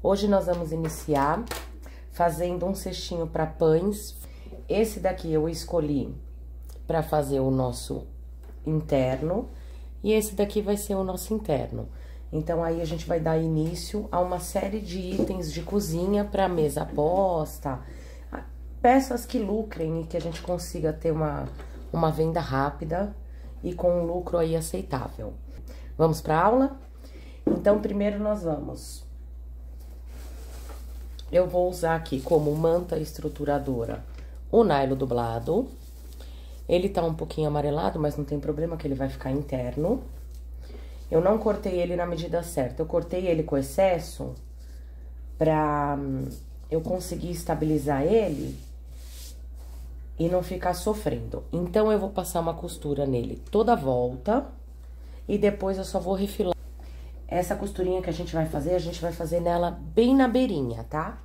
Hoje nós vamos iniciar fazendo um cestinho para pães. Esse daqui eu escolhi para fazer o nosso interno e esse daqui vai ser o nosso interno. Então, aí a gente vai dar início a uma série de itens de cozinha para mesa posta, peças que lucrem e que a gente consiga ter uma venda rápida e com um lucro aí aceitável. Vamos para a aula? Então, primeiro nós vamos... Eu vou usar aqui como manta estruturadora o nylon dublado. Ele tá um pouquinho amarelado, mas não tem problema que ele vai ficar interno. Eu não cortei ele na medida certa, eu cortei ele com excesso pra eu conseguir estabilizar ele e não ficar sofrendo. Então, eu vou passar uma costura nele toda a volta e depois eu só vou refilar. Essa costurinha que a gente vai fazer nela bem na beirinha, tá?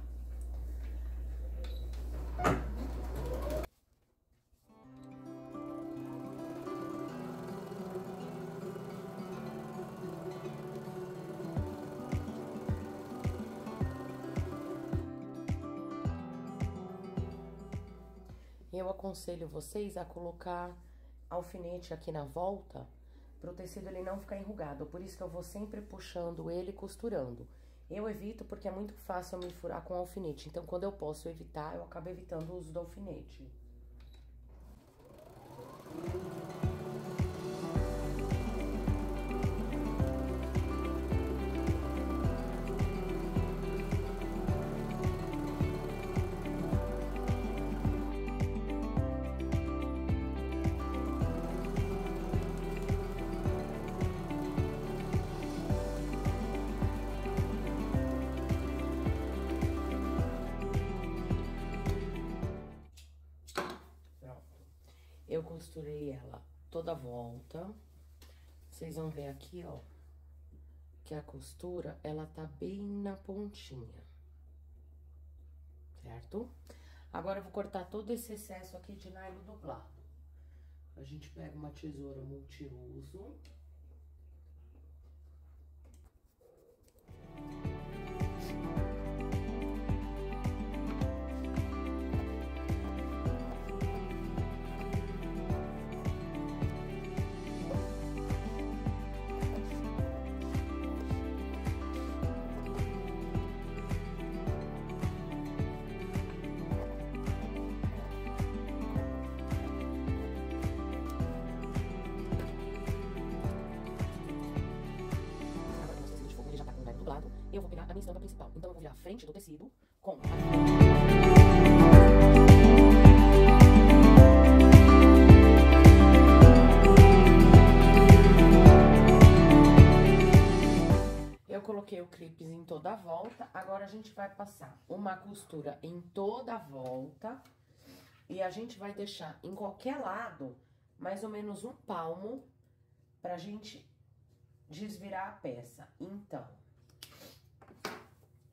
Eu aconselho vocês a colocar alfinete aqui na volta, para o tecido ele não ficar enrugado. Por isso que eu vou sempre puxando ele e costurando. Eu evito porque é muito fácil eu me furar com alfinete. Então, quando eu posso evitar, eu acabo evitando o uso do alfinete. Eu costurei ela toda a volta. Vocês vão ver aqui, ó, que a costura, ela tá bem na pontinha, certo? Agora, eu vou cortar todo esse excesso aqui de nylon dublado. A gente pega uma tesoura multiuso. Eu vou pegar a minha estampa principal. Então, eu vou virar a frente do tecido com a... Eu coloquei o clipe em toda a volta. Agora, a gente vai passar uma costura em toda a volta. E a gente vai deixar em qualquer lado, mais ou menos um palmo, pra gente desvirar a peça. Então...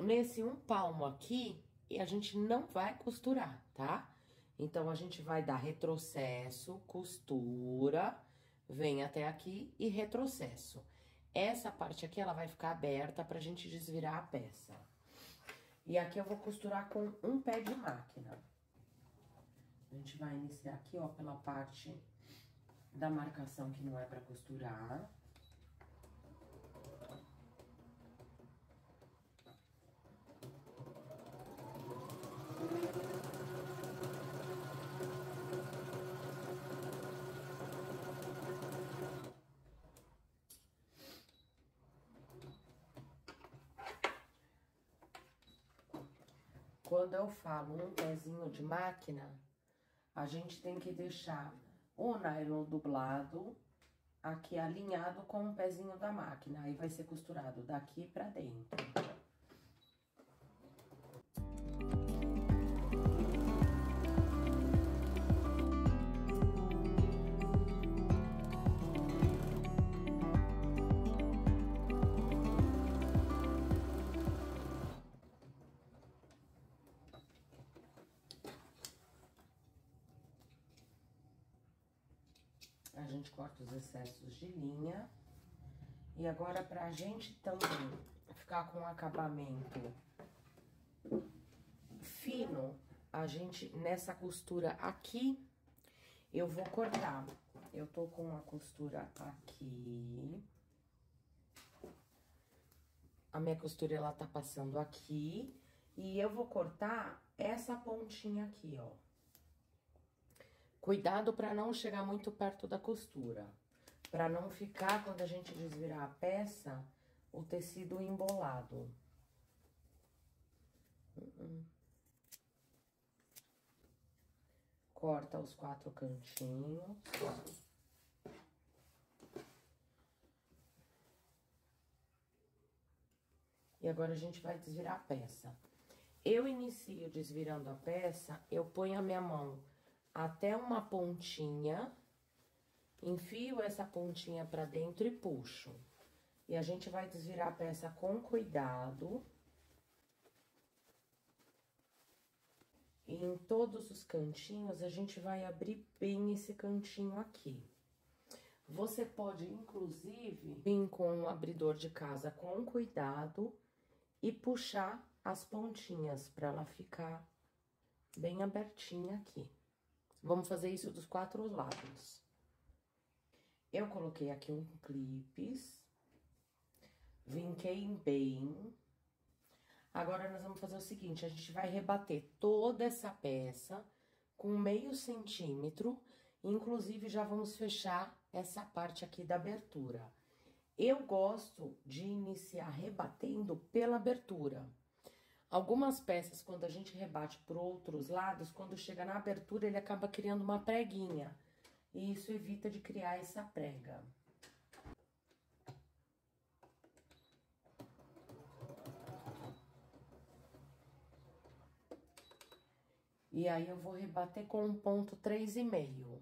nesse um palmo aqui, a gente não vai costurar, tá? Então, a gente vai dar retrocesso, costura, vem até aqui e retrocesso. Essa parte aqui, ela vai ficar aberta pra gente desvirar a peça. E aqui eu vou costurar com um pé de máquina. A gente vai iniciar aqui, ó, pela parte da marcação que não é pra costurar. Quando eu falo um pezinho de máquina, a gente tem que deixar o nylon dublado aqui alinhado com o pezinho da máquina. Aí vai ser costurado daqui pra dentro. A gente corta os excessos de linha. E agora, pra gente também ficar com um acabamento fino, nessa costura aqui, eu vou cortar. Eu tô com a costura aqui. A minha costura, ela tá passando aqui. E eu vou cortar essa pontinha aqui, ó. Cuidado pra não chegar muito perto da costura. Pra não ficar, quando a gente desvirar a peça, o tecido embolado. Corta os 4 cantinhos. E agora a gente vai desvirar a peça. Eu inicio desvirando a peça, eu ponho a minha mão até uma pontinha, enfio essa pontinha pra dentro e puxo. E a gente vai desvirar a peça com cuidado. E em todos os cantinhos, a gente vai abrir bem esse cantinho aqui. Você pode, inclusive, vir com um abridor de casa com cuidado e puxar as pontinhas para ela ficar bem abertinha aqui. Vamos fazer isso dos 4 lados. Eu coloquei aqui um clipes, vinquei bem. Agora, nós vamos fazer o seguinte, a gente vai rebater toda essa peça com meio centímetro, inclusive já vamos fechar essa parte aqui da abertura. Eu gosto de iniciar rebatendo pela abertura. Algumas peças, quando a gente rebate por outros lados, quando chega na abertura, ele acaba criando uma preguinha. E isso evita de criar essa prega. E aí, eu vou rebater com um ponto 3,5.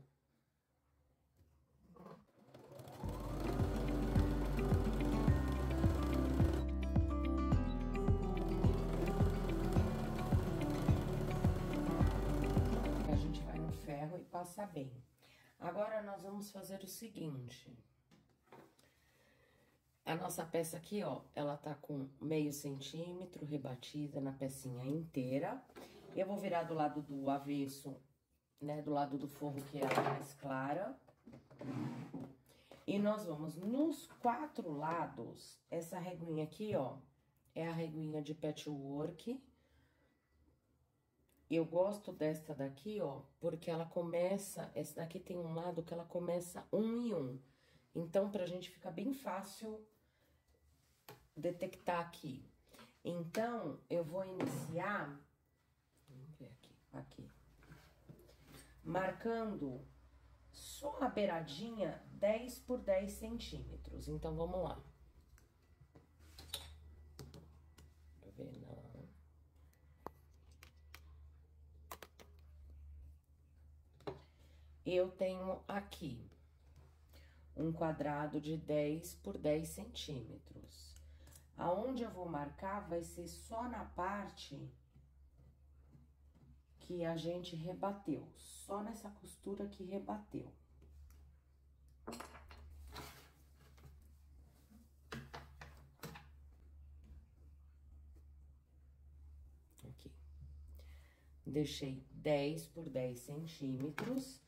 A gente vai no ferro e passa bem. Agora, nós vamos fazer o seguinte. A nossa peça aqui, ó, ela tá com meio centímetro rebatida na pecinha inteira. Eu vou virar do lado do avesso, né, do lado do forro que é a mais clara. E nós vamos nos 4 lados, essa reguinha aqui, ó, é a reguinha de patchwork. Eu gosto desta daqui, ó, porque ela começa, essa daqui tem um lado que ela começa 1 em 1. Então, pra gente fica bem fácil detectar aqui. Então, eu vou iniciar, vamos ver aqui, marcando só a beiradinha 10 por 10 centímetros. Então, vamos lá. Deixa eu ver, não. Eu tenho aqui um quadrado de 10 por 10 centímetros. Aonde eu vou marcar vai ser só na parte que a gente rebateu, só nessa costura que rebateu. Aqui. Deixei 10 por 10 centímetros.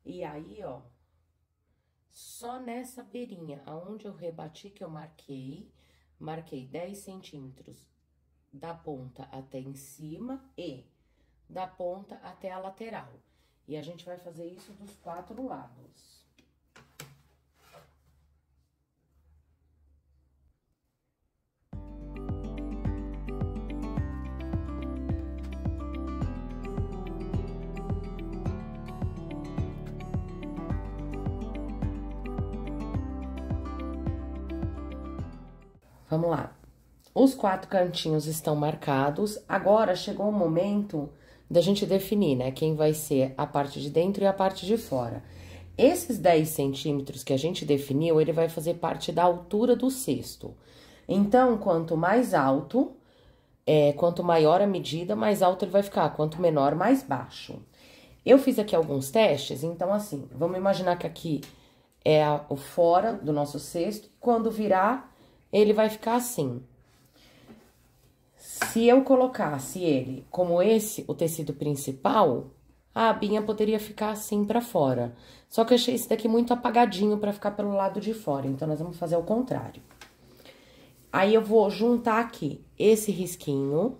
E aí, ó, só nessa beirinha, aonde eu rebati que eu marquei 10 centímetros da ponta até em cima e da ponta até a lateral. E a gente vai fazer isso dos 4 lados. Vamos lá. Os 4 cantinhos estão marcados. Agora, chegou o momento da gente definir, né? Quem vai ser a parte de dentro e a parte de fora. Esses 10 centímetros que a gente definiu, ele vai fazer parte da altura do cesto. Então, quanto mais alto, quanto maior a medida, mais alto ele vai ficar. Quanto menor, mais baixo. Eu fiz aqui alguns testes, então assim, vamos imaginar que aqui é o fora do nosso cesto. Quando virar, ele vai ficar assim. Se eu colocasse ele como esse, o tecido principal, a abinha poderia ficar assim pra fora. Só que eu achei esse daqui muito apagadinho pra ficar pelo lado de fora, então nós vamos fazer o contrário. Aí, eu vou juntar aqui esse risquinho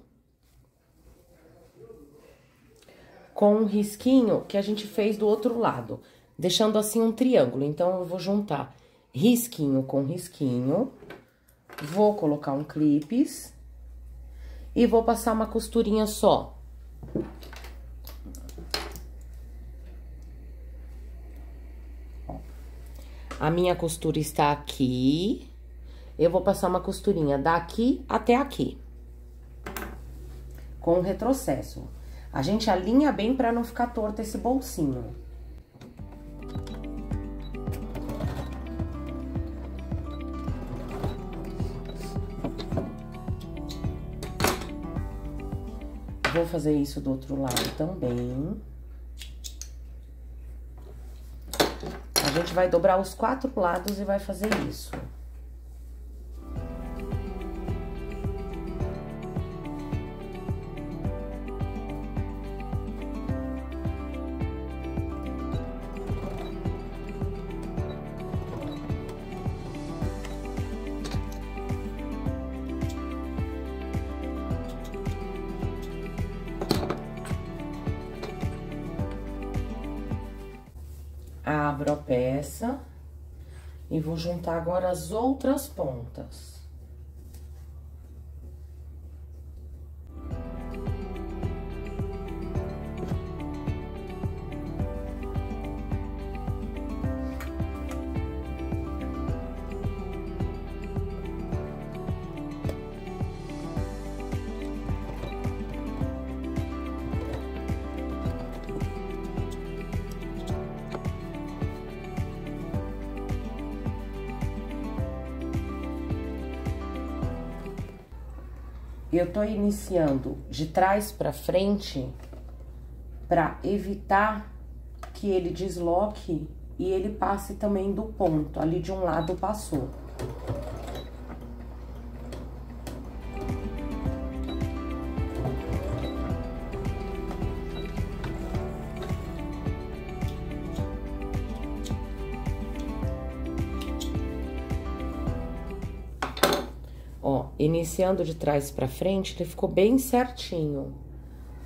com um risquinho que a gente fez do outro lado, deixando assim um triângulo. Então, eu vou juntar risquinho com risquinho, vou colocar um clipes e vou passar uma costurinha só. A minha costura está aqui. Eu vou passar uma costurinha daqui até aqui. Com retrocesso. A gente alinha bem pra não ficar torto esse bolsinho. Vou fazer isso do outro lado também. A gente vai dobrar os 4 lados e vai fazer isso. Abro a peça e vou juntar agora as outras pontas. Eu tô iniciando de trás pra frente pra evitar que ele desloque e ele passe também do ponto. Ali de um lado passou. Ó, iniciando de trás pra frente, ele ficou bem certinho.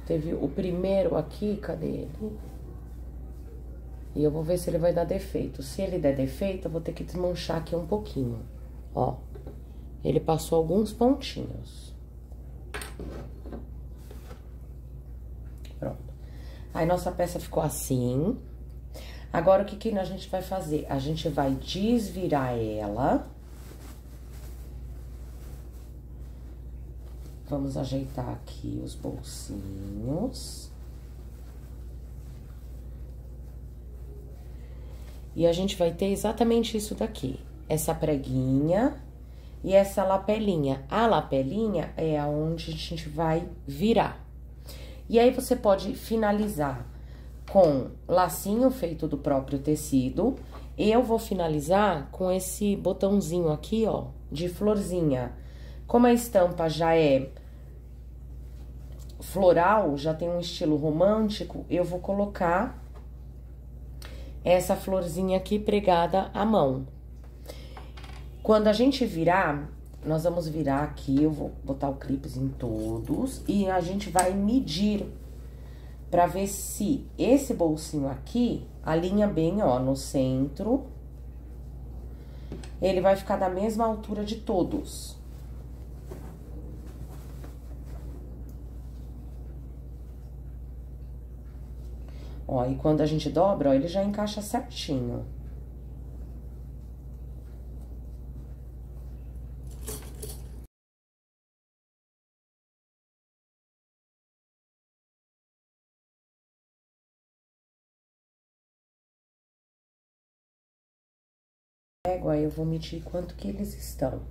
Teve o primeiro aqui, cadê ele? E eu vou ver se ele vai dar defeito. Se ele der defeito, eu vou ter que desmanchar aqui um pouquinho. Ó, ele passou alguns pontinhos. Pronto. Aí, nossa peça ficou assim. Agora, o que a gente vai fazer? A gente vai desvirar ela. Vamos ajeitar aqui os bolsinhos. E a gente vai ter exatamente isso daqui. Essa preguinha e essa lapelinha. A lapelinha é aonde a gente vai virar. E aí, você pode finalizar com lacinho feito do próprio tecido. Eu vou finalizar com esse botãozinho aqui, ó, de florzinha. Como a estampa já é floral, já tem um estilo romântico, eu vou colocar essa florzinha aqui pregada à mão. Quando a gente virar, nós vamos virar aqui, eu vou botar o clipes em todos e a gente vai medir pra ver se esse bolsinho aqui alinha bem, ó, no centro. Ele vai ficar da mesma altura de todos. Ó, e quando a gente dobra, ó, ele já encaixa certinho. Pego, aí eu vou medir quanto que eles estão.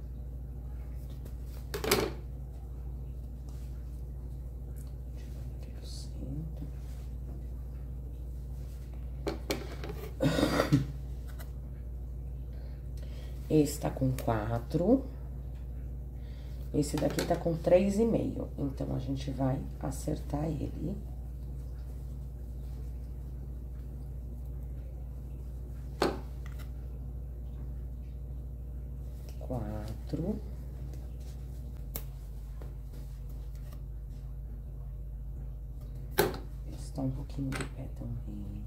Esse tá com 4. Esse daqui tá com 3,5, então a gente vai acertar ele. Quatro. Esse tá um pouquinho de pé também.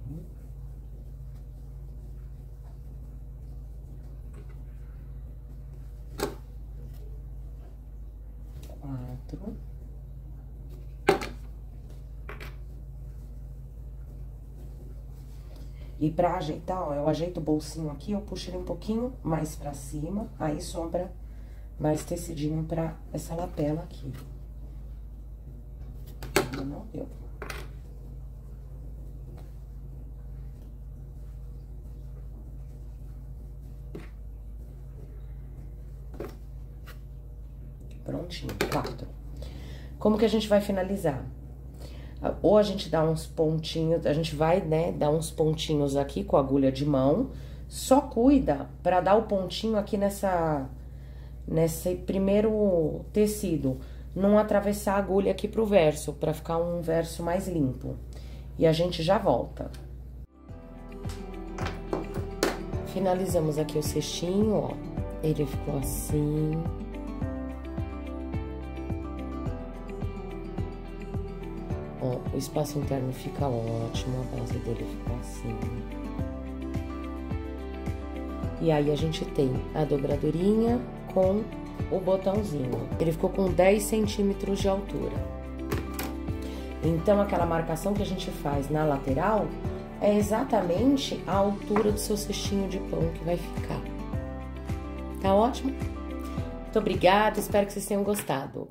Quatro. E pra ajeitar, ó, eu ajeito o bolsinho aqui, eu puxo ele um pouquinho mais pra cima, aí sobra mais tecidinho pra essa lapela aqui. Não deu. Prontinho, 4. Como que a gente vai finalizar? Ou a gente dá uns pontinhos, a gente vai, né, dar uns pontinhos aqui com a agulha de mão. Só cuida pra dar o pontinho aqui nesse primeiro tecido. Não atravessar a agulha aqui pro verso, pra ficar um verso mais limpo. E a gente já volta. Finalizamos aqui o cestinho, ó. Ele ficou assim. Ó, o espaço interno fica ótimo, a base dele ficou assim. E aí, a gente tem a dobradurinha com o botãozinho. Ele ficou com 10 centímetros de altura. Então, aquela marcação que a gente faz na lateral é exatamente a altura do seu cestinho de pão que vai ficar. Tá ótimo? Muito obrigada, espero que vocês tenham gostado.